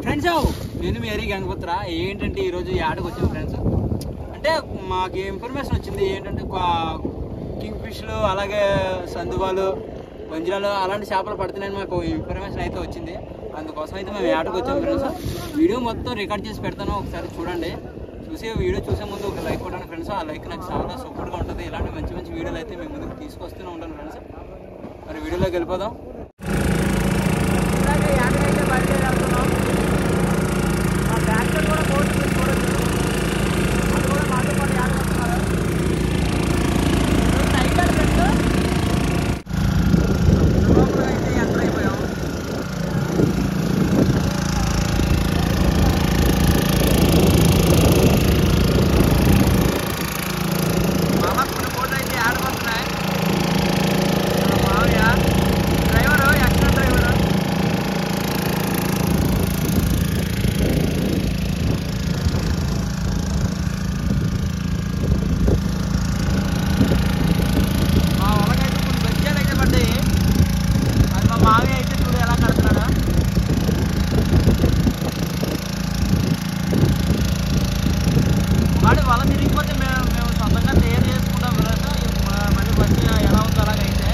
Friends నేను మీ హరి గంగపుత్ర. ఏంటంటే ఈరోజు యాడకు వచ్చాను ఫ్రెండ్స్. అంటే మాకు ఇన్ఫర్మేషన్ వచ్చింది ఏంటంటే కింగ్ ఫిష్లు అలాగే సందువాలు వంజరాలు అలాంటి చేపలు పడుతున్నాయని మాకు ఇన్ఫర్మేషన్ అయితే వచ్చింది. అందుకోసం అయితే మేము యాడకు వచ్చాము ఫ్రెండ్స్. వీడియో మొత్తం రికార్డ్ చేసి పెడతాను, ఒకసారి చూడండి. వీడియో చూసే ముందు ఒక లైక్ కొట్టండి ఫ్రెండ్స్. ఆ లైక్ నాకు చాలా సపోర్ట్గా ఉంటుంది. ఇలాంటి మంచి మంచి వీడియోలు అయితే మేము ముందుకు తీసుకొస్తూనే ఉంటాను ఫ్రెండ్స్. మరి వీడియోలోకి వెళ్ళిపోదాం. వల తిరిగిపోతే మేము సొంతంగా తయారు చేసుకుంటాం కదా. మళ్ళీ వచ్చి ఎలా ఉందో అలాగైతే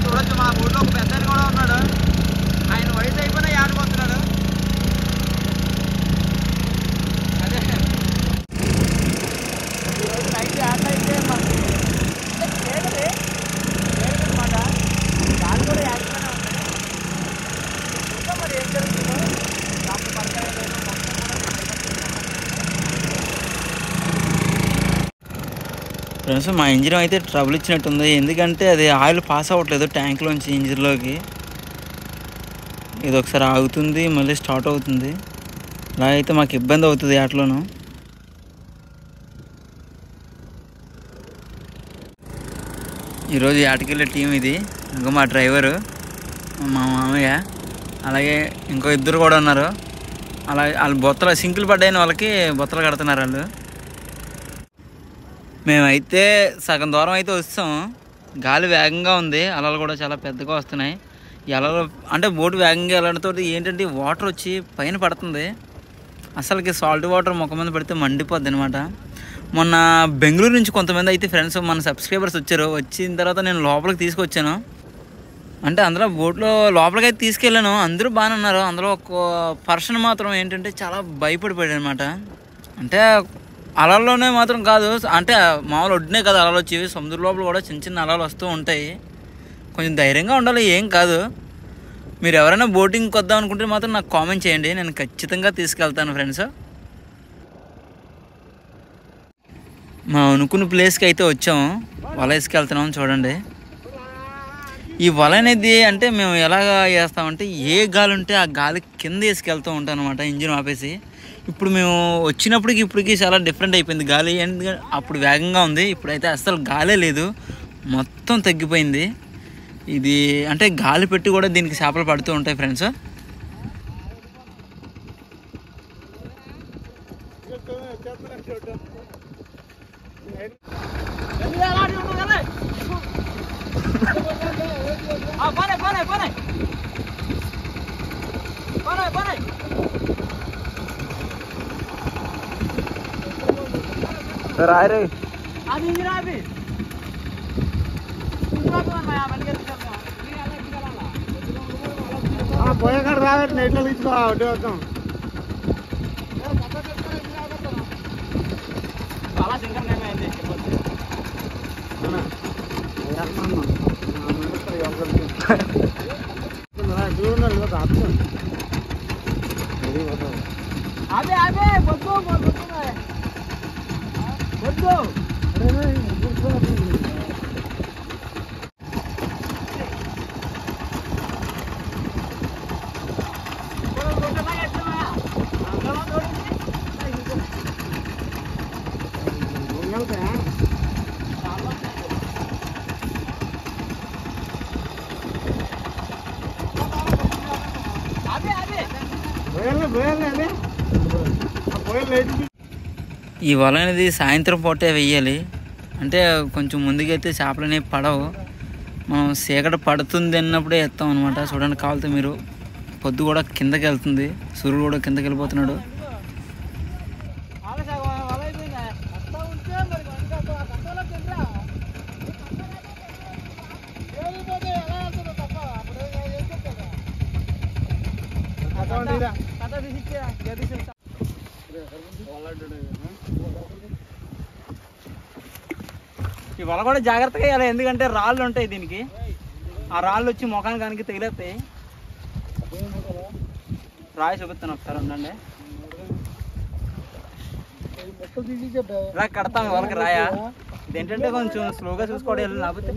చూడొచ్చు. మా ఊళ్ళో ఒక పెద్ద కూడా ఉన్నాడు. ఆయన వయసు అయిపోయినా ఆడిపోతున్నాడు. అదే ఈరోజు నైట్ యాడ్ అయితే లేదనమాట. గాలి కూడా యాడ్గానే ఉన్నాయి. ఇంకా మరి ఏం జరుగుతుందో డాక్టర్ పడతాయో లేదో ఫ్రెండ్స్. మా ఇంజిన్ అయితే ట్రబుల్ ఇచ్చినట్టుంది. ఎందుకంటే అది ఆయిల్ పాస్ అవ్వట్లేదు ట్యాంక్లోంచి ఇంజిన్లోకి. ఇది ఒకసారి ఆగుతుంది, మళ్ళీ స్టార్ట్ అవుతుంది. అలా అయితే మాకు ఇబ్బంది అవుతుంది వాటిలోనూ. ఈరోజు యాటకెళ్ళే టీం ఇది. ఇంకా మా డ్రైవరు, మా మామయ్య, అలాగే ఇంకో ఇద్దరు కూడా ఉన్నారు. అలాగే వాళ్ళు బొత్తలు సింకులు పడ్డాయని వాళ్ళకి బొత్తలు కడుతున్నారు వాళ్ళు. మేమైతే సగం దూరం అయితే వస్తాం. గాలి వేగంగా ఉంది, అలలు కూడా చాలా పెద్దగా వస్తున్నాయి. ఈ అలలు అంటే బోటు వేగంగా వెళ్ళడంతో ఏంటంటే వాటర్ వచ్చి పైన పడుతుంది. అసలుకి సాల్ట్ వాటర్ ముఖం మీద పడితే మండిపోద్ది అనమాట. మొన్న బెంగళూరు నుంచి కొంతమంది అయితే ఫ్రెండ్స్ మన సబ్స్క్రైబర్స్ వచ్చారు. వచ్చిన తర్వాత నేను లోపలికి తీసుకొచ్చాను. అంటే అందులో బోట్లో లోపలికి అయితే తీసుకెళ్ళాను. అందరూ బాగానే ఉన్నారు. అందులో ఒక పర్సన్ మాత్రం ఏంటంటే చాలా భయపడిపోయాడు అనమాట. అంటే అలల్లోనే మాత్రం కాదు, అంటే మామూలు ఒడ్డునే కాదు అలలు వచ్చేవి. సముద్ర లోపల కూడా చిన్న చిన్న అలలు వస్తూ ఉంటాయి. కొంచెం ధైర్యంగా ఉండాలి, ఏం కాదు. మీరు ఎవరైనా బోటింగ్కి వద్దాం అనుకుంటే మాత్రం నాకు కామెంట్ చేయండి, నేను ఖచ్చితంగా తీసుకెళ్తాను ఫ్రెండ్స్. మా అనుకున్న ప్లేస్కి అయితే వచ్చాము. వల వేసుకెళ్తున్నాం చూడండి. ఈ వల అనేది అంటే మేము ఎలాగా వేస్తామంటే ఏ గాలి ఉంటే ఆ గాలి కింద వేసుకెళ్తూ ఉంటాం అనమాట, ఇంజిన్ ఆపేసి. ఇప్పుడు మేము వచ్చినప్పటికి ఇప్పటికి చాలా డిఫరెంట్ అయిపోయింది గాలి. ఎందుకంటే అప్పుడు వేగంగా ఉంది, ఇప్పుడైతే అస్సలు గాలే లేదు, మొత్తం తగ్గిపోయింది. ఇది అంటే గాలి పెట్టి కూడా దీనికి చేపలు పడుతూ ఉంటాయి ఫ్రెండ్స్. రాయరే పోయేకాడ రావట్లేదు, నెట్లో తీసుకో ఒకటి వద్దాం. చాలా సింకర్మైంది. అదే అదే వద్దు వద్దు. ఈ వల అనేది సాయంత్రం పూటే వెయ్యాలి. అంటే కొంచెం ముందుకైతే చేపలు అనేవి పడవు. మనం చీకటి పడుతుంది అన్నప్పుడే ఎత్తాం అనమాట. చూడండి కావాలితే మీరు, పొద్దు కూడా కిందకి వెళ్తుంది, సూర్యుడు కూడా కిందకి వెళ్ళిపోతున్నాడు. ఈ వల కూడా జాగ్రత్తగా వేయాలి, ఎందుకంటే రాళ్ళు ఉంటాయి దీనికి. ఆ రాళ్ళు వచ్చి ముఖానికి తగిలేస్తాయి. రాయి చూపిస్తాను ఒకసారి, ఉండండి. ఇలా కడతాం వాళ్ళకి రాయా. ఇదేంటంటే కొంచెం స్లోగా చూసుకోవడం వెళ్ళి, లేకపోతే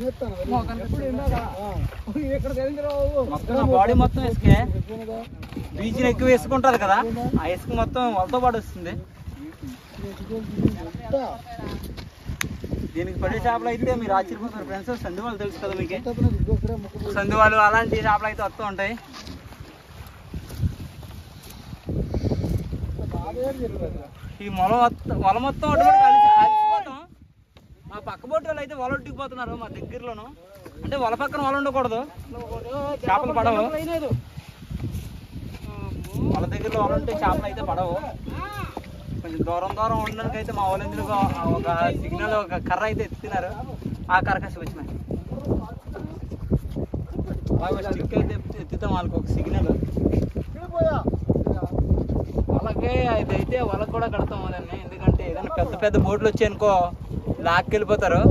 మొత్తం బాడీ మొత్తం ఇసుకే. బీచ్ని ఎక్కువ వేసుకుంటారు కదా, ఆ ఇసుక మొత్తం వాళ్ళతో పాటు వస్తుంది. దీనికి పడే చేపలు అయితే మీరు ఆశ్చర్యపోతారు ఫ్రెండ్స్. సందువాళ్ళు తెలుసు కదా మీకు, సందువాళ్ళు అలాంటి చేపలు అయితే వస్తూ ఉంటాయి. ఈ వల మొత్తం అలిసిపోతాం. మా పక్క బోట్ వాళ్ళు అయితే వల ఒడ్డుకుపోతున్నారు మా దగ్గరలోను. అంటే వల పక్కన వల ఉండకూడదు, చేపలు పడవు. వాళ్ళ దగ్గరలో వల ఉంటే చేపలు అయితే పడవు. కొంచెం దూరం ఉండడానికి అయితే మా వాళ్ళు ఇందులో ఒక సిగ్నల్, ఒక కర్ర అయితే ఎత్తుతున్నారు. ఆ కర్ర కాసి వచ్చినాయి స్టిక్ అయితే ఎత్తుతాం వాళ్ళకి ఒక సిగ్నల్. వాళ్ళకే అయితే వాళ్ళకి కూడా కడతాం అదండి. ఎందుకంటే ఏదైనా పెద్ద బోట్లు వచ్చాయనుకో లాక్కెళ్ళిపోతారు.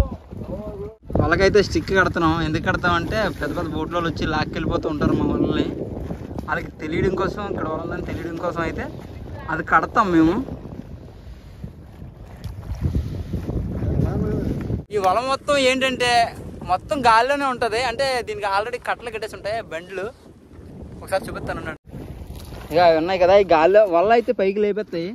వాళ్ళకైతే స్టిక్ కడుతున్నాం. ఎందుకు కడతాం అంటే పెద్ద బోట్లో వచ్చి లాక్కెళ్ళిపోతూ ఉంటారు మా వాళ్ళని. వాళ్ళకి తెలియడం కోసం, ఇక్కడ వాళ్ళని తెలియడం కోసం అయితే అది కడతాం మేము. ఈ వల మొత్తం ఏంటంటే మొత్తం గాలిలోనే ఉంటుంది. అంటే దీనికి ఆల్రెడీ కట్టలు కట్టేసి ఉంటాయి, బండ్లు. ఒకసారి చూపిస్తాను అన్నాడు. ఇక అవి ఉన్నాయి కదా, ఈ గాలిలో వల్ల అయితే పైకి లేపెత్తాయి.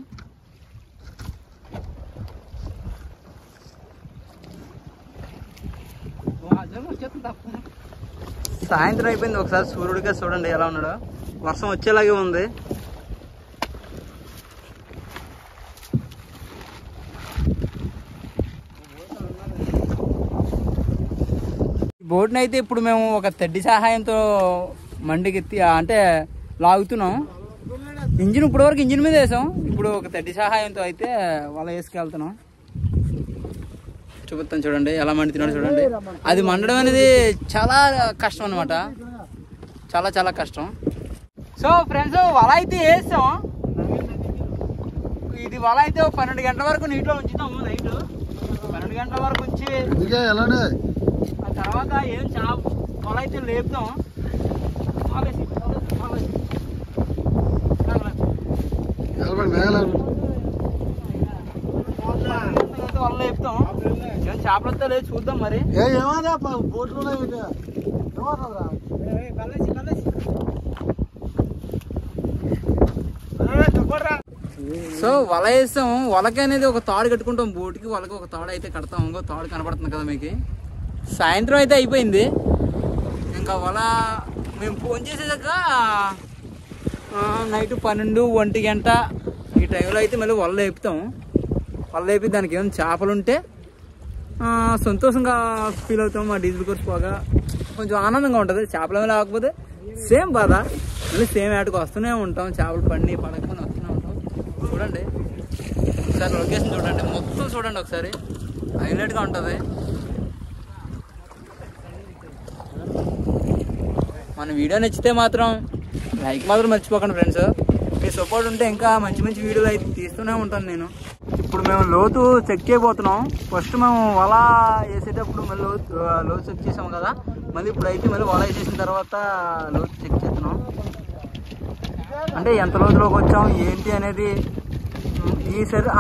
సాయంత్రం అయిపోయింది. ఒకసారి సూర్యుడిగా చూడండి ఎలా ఉన్నాడో. వర్షం వచ్చేలాగే ఉంది. బోట్ని అయితే ఇప్పుడు మేము ఒక తెడ్డి సహాయంతో మండికెత్తి అంటే లాగుతున్నాం. ఇంజిన్ ఇప్పటివరకు ఇంజిన్ మీద వేసాం. ఇప్పుడు ఒక తెడ్డి సహాయంతో అయితే వల వేసుకెళ్తున్నాం. చూపిస్తాను చూడండి ఎలా మండుతున్నాడు చూడండి. అది మండడం అనేది చాలా కష్టం అనమాట, చాలా కష్టం. సో ఫ్రెండ్స్, వల అయితే వేస్తాం. ఇది వల అయితే 12 గంటల వరకు నీటిలో ఉంచుతాము. నైట్ 12 గంటల వరకు ఉంచి ఆ తర్వాత ఏం వల అయితే లేపుతాం. వల లేపుతాం. ఏం చేపలు వస్తే లేదు చూద్దాం మరి. సో వల వేస్తాం. వలకి అనేది ఒక తాడు కట్టుకుంటాం. బోట్కి వలకి ఒక తాడు అయితే కడతాం. ఇంకో తాడు కనబడుతుంది కదా మీకు. సాయంత్రం అయితే అయిపోయింది. ఇంకా వల మేము ఫోన్ చేసేదాక నైట్ 12, 1 గంట ఈ టైంలో అయితే మళ్ళీ వల లేపుతాం. వల లేపి దానికి ఏమైనా చేపలు ఉంటే సంతోషంగా ఫీల్ అవుతాం. మా డీజిల్ ఖర్చు పోగా కొంచెం ఆనందంగా ఉంటుంది. చేపలు ఏమైనా లేకపోతే సేమ్ బాధ. మళ్ళీ సేమ్ ఏటకు వస్తూనే ఉంటాం. చేపలు పడకపోతే వస్తూనే ఉంటాం. చూడండి ఒకసారి లొకేషన్ చూడండి, మొత్తం చూడండి ఒకసారి, హైలైట్గా ఉంటుంది. మన వీడియో నచ్చితే మాత్రం లైక్ మాత్రం మర్చిపోకండి ఫ్రెండ్స్. మీ సపోర్ట్ ఉంటే ఇంకా మంచి వీడియోలు అయితే తీస్తూనే ఉంటాను నేను. ఇప్పుడు మేము లోతు చెక్ చేయబోతున్నాం. ఫస్ట్ మేము వల వేసేటప్పుడు మళ్ళీ లోతు చెక్ చేసాము కదా, మళ్ళీ ఇప్పుడు అయితే మళ్ళీ వల వేసేసిన తర్వాత లోతు చెక్ చేస్తున్నాం. అంటే ఎంత లోతులోకి వచ్చాం ఏంటి అనేది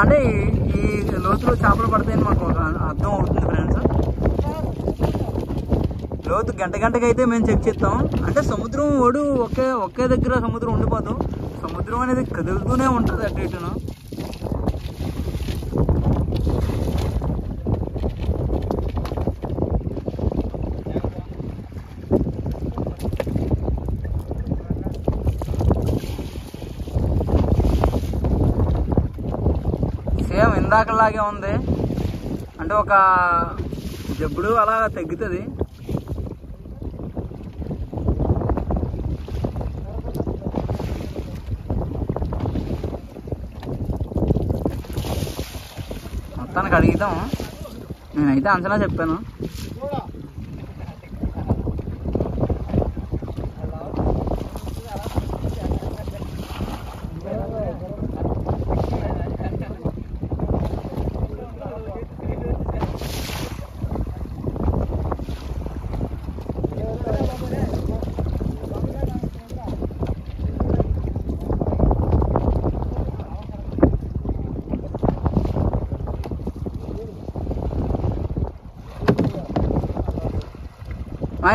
అంటే ఈ లోతులో చేపలు పడతాయని మాకు అర్థం అవుతుంది ఫ్రెండ్స్. లోతు గంటకి అయితే మేము చెక్ చేస్తాం. అంటే సముద్రం ఒడు ఒకే దగ్గర సముద్రం ఉండిపోదు. సముద్రం అనేది కదులుతూనే ఉంటుంది అటు ఇటును. ఇందాకలాగే ఉంది, అంటే ఒక జబ్బుడు అలా తగ్గుతుంది. మొత్తానికి అడుగుతాం, నేనైతే అంచనా చెప్పాను.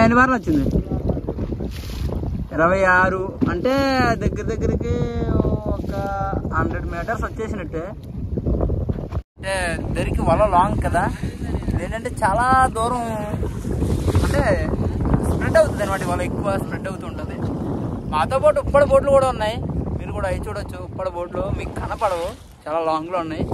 ఎన్ని వారాలు వచ్చింది? 26, అంటే దగ్గరికి ఒక 100 మీటర్స్ వచ్చేసినట్టే. అంటే దరికి వల లాంగ్ కదా, ఏంటంటే చాలా దూరం అంటే స్ప్రెడ్ అవుతుంది అనమాట. వల ఎక్కువ స్ప్రెడ్ అవుతూ ఉంటుంది. మాతో పాటు ఉప్పడ బోట్లు కూడా ఉన్నాయి, మీరు కూడా అవి చూడొచ్చు. ఉప్పడ బోట్లు మీకు కనపడవు, చాలా లాంగ్లో ఉన్నాయి.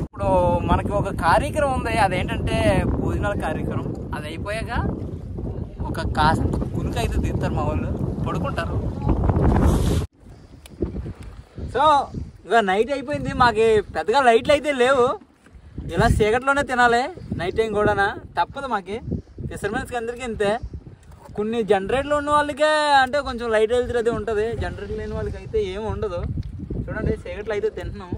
ఇప్పుడు మనకి ఒక కార్యక్రమం ఉంది, అదేంటంటే భోజనాల కార్యక్రమం. అది అయిపోయాక ఒక కాస్త కునుక అయితే తీస్తారు మా వాళ్ళు, పడుకుంటారు. సో ఇక నైట్ అయిపోయింది, మాకు పెద్దగా లైట్లు అయితే లేవు. ఇలా చీకట్లోనే తినాలి నైట్ టైం కూడా, తప్పదు మాకు. ఫిషర్మెన్స్కి అందరికీ ఇంతే. కొన్ని జనరేటర్లు ఉన్న వాళ్ళకే అంటే కొంచెం లైట్ వెళ్తుంది ఉంటుంది, జనరేటర్ లేని వాళ్ళకి అయితే ఏమి ఉండదు. చూడండి చీకట్లో అయితే తింటున్నాం.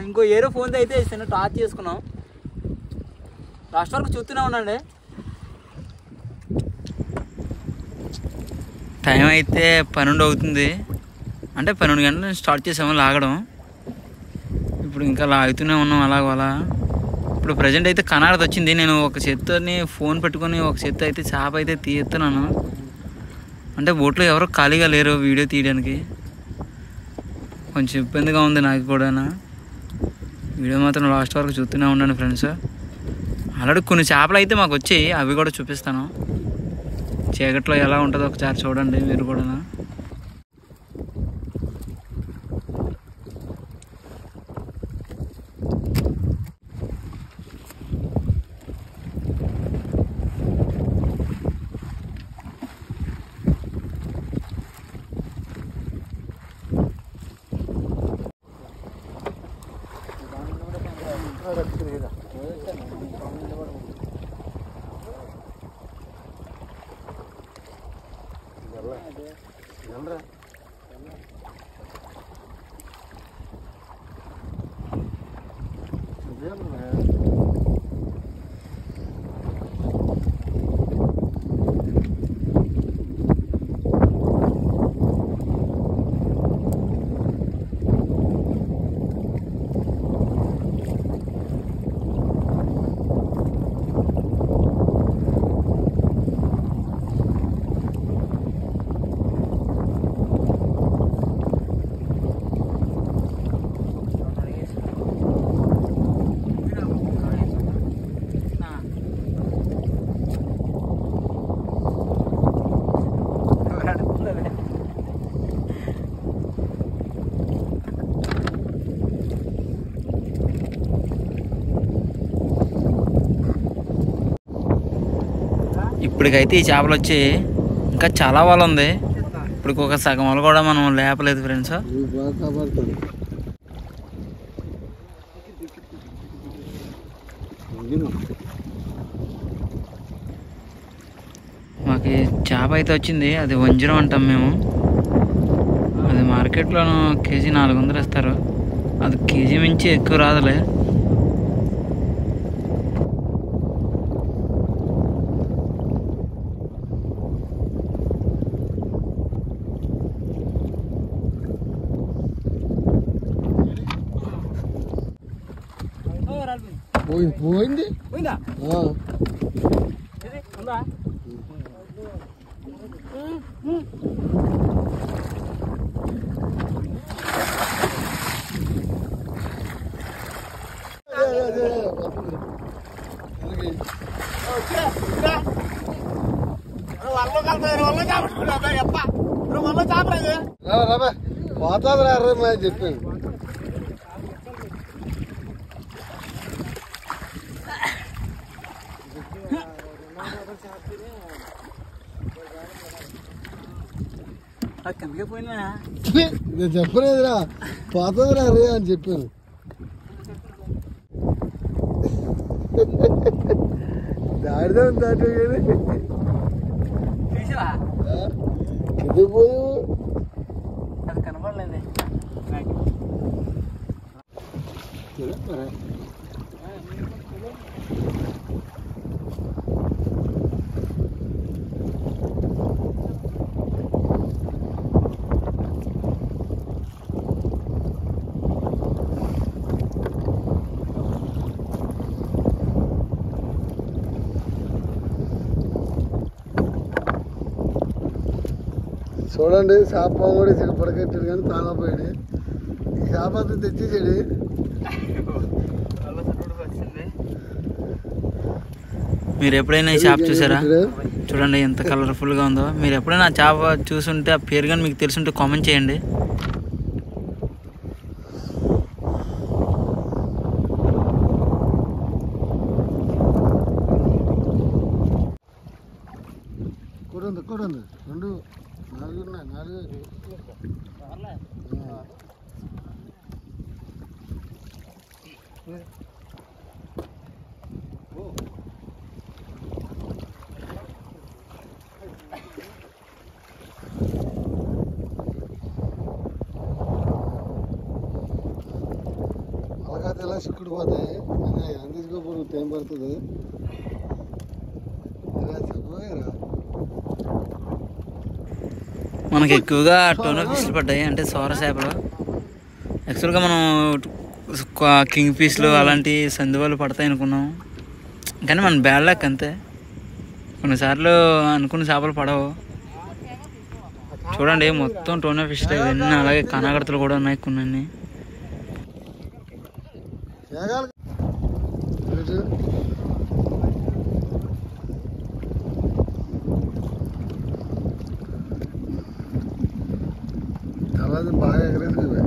ఇంకో ఏరో ఫోన్తో అయితే చిన్న టార్చ్ చేసుకున్నాం. లాస్ట్ వరకు చూస్తూనే ఉండండి. టైం అయితే 12 అవుతుంది, అంటే 12 గంటలు స్టార్ట్ చేసాము లాగడం. ఇప్పుడు ఇంకా లాగుతూనే ఉన్నాం అలా. ఇప్పుడు ప్రజెంట్ అయితే కనాడది వచ్చింది. నేను ఒక చేత్తోని ఫోన్ పెట్టుకొని ఒక చేత్తో అయితే చేప అయితే తీస్తున్నాను. అంటే బోట్లో ఎవరో ఖాళీగా లేరు వీడియో తీయడానికి, కొంచెం ఇబ్బందిగా ఉంది నాకు కూడా. వీడియో మాత్రం లాస్ట్ వరకు చూస్తూనే ఉండండి ఫ్రెండ్స్. ఆల్రెడీ కొన్ని చేపలు అయితే మాకు వచ్చాయి, అవి కూడా చూపిస్తాను. చీకట్లో ఎలా ఉంటుందో ఒకసారి చూడండి మీరు కూడా. ఇప్పటికైతే ఈ చేపలు వచ్చి ఇంకా చాలా వల ఉంది. ఇప్పుడు ఒక సగం వల కూడా మనం లేపలేదు ఫ్రెండ్స్. మాకు చేప అయితే వచ్చింది, అది వంజరం అంటాం మేము. అది మార్కెట్లోనూ కేజీ 400 ఇస్తారు, అది కేజీ మించి ఎక్కువ రాదులే. పోయింది పోయిందా? పోతుంది చెప్పాను. కిందకే పోయినా నేను చెప్పలేదురా పోతుందిరా రే అని చెప్పాను. దాడితే దాటి ఎందుకు పోయావు? అది కనపడలేదు. చూడండి చేప కూడా ఇక్కడ పడకెట్టాడు కానీ తాగపోయాడు. ఈ చేప అంతా తెచ్చేసాడు. మీరు ఎప్పుడైనా ఈ చేప చూసారా? చూడండి ఎంత కలర్ఫుల్గా ఉందో. మీరు ఎప్పుడైనా ఆ చేప చూసుంటే ఆ పేరు కానీ మీకు తెలుసుంటే కామెంట్ చేయండి. కూడా ఉంది 2 4 ఉన్నాయి 4 అలాగైతే ఎలా చిక్కుడు పోతాయి. అందించుకోపోవడం టైం పడుతుంది. మనకి ఎక్కువగా టోనో ఫిష్లు పడ్డాయి, అంటే సోర చేపలు. యాక్చువల్గా మనం కింగ్ ఫిష్లు అలాంటి సందువాలు పడతాయి అనుకున్నాం, కానీ మన బ్యాడ్ లక్ అంతే. కొన్నిసార్లు అనుకున్న చేపలు పడవు. చూడండి మొత్తం టోనో ఫిష్లు ఇవన్నీ, అలాగే కనగడతలు కూడా ఉన్నాయి కొన్ని. బాగా ఎగరేది.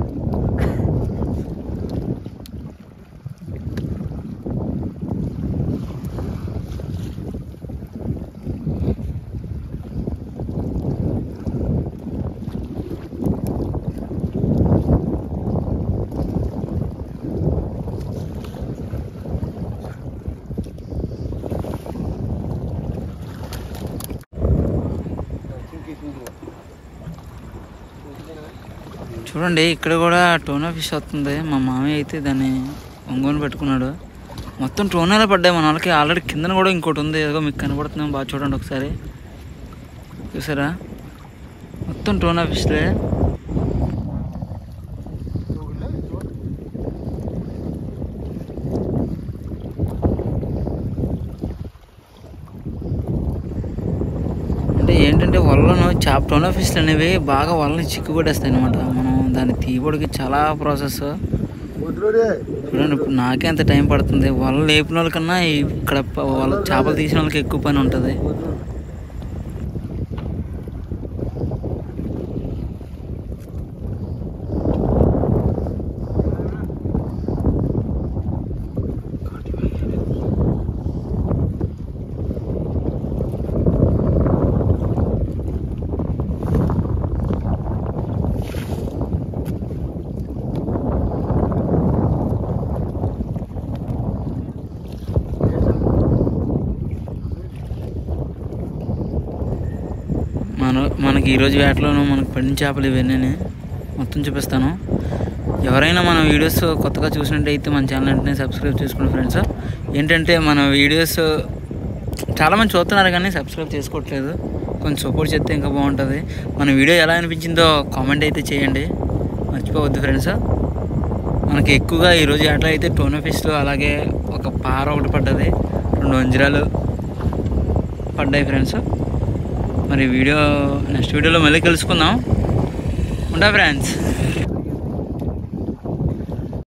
చూడండి ఇక్కడ కూడా టోనా ఫిష్ వస్తుంది. మా మామయ్య అయితే దాన్ని ఒంగోని పెట్టుకున్నాడు. మొత్తం టోనాలే పడ్డాయి మన వాళ్ళకి. ఆల్రెడీ కిందన కూడా ఇంకోటి ఉంది, ఏదో మీకు కనపడుతున్నాం. బాగా చూడండి ఒకసారి, చూసారా? మొత్తం టోనా ఫిష్లే. అంటే ఏంటంటే వలను టోనా ఫిష్లు అనేవి బాగా వలని చిక్కుపడేస్తాయి అనమాట. మనం దాన్ని తీయబడికి చాలా ప్రాసెస్. చూడండి ఇప్పుడు నాకే అంత టైం పడుతుంది. వల లేపిన వాళ్ళకన్నా ఇక్కడ వాళ్ళ చేపలు తీసిన వాళ్ళకి ఎక్కువ పని ఉంటుంది. మనకి ఈరోజు వేటలోనూ మనకు పడిన చేపలు ఇవన్నీ మొత్తం చూపిస్తాను. ఎవరైనా మన వీడియోస్ కొత్తగా చూసినట్టయితే మన ఛానల్ వెంటనే సబ్స్క్రైబ్ చేసుకోండి ఫ్రెండ్స్. ఏంటంటే మన వీడియోస్ చాలామంది చూస్తున్నారు కానీ సబ్స్క్రైబ్ చేసుకోవట్లేదు. కొంచెం సపోర్ట్ చేస్తే ఇంకా బాగుంటుంది. మన వీడియో ఎలా అనిపించిందో కామెంట్ అయితే చేయండి, మర్చిపోవద్దు ఫ్రెండ్స్. మనకి ఎక్కువగా ఈరోజు వేటలో అయితే టోనా ఫిష్లు, అలాగే ఒక పార ఒకటి పడ్డది, 2 వంజరాలు పడ్డాయి ఫ్రెండ్స్. మరి నెక్స్ట్ వీడియోలో మళ్ళీ కలుసుకుందాం. ఉంటా ఫ్రెండ్స్.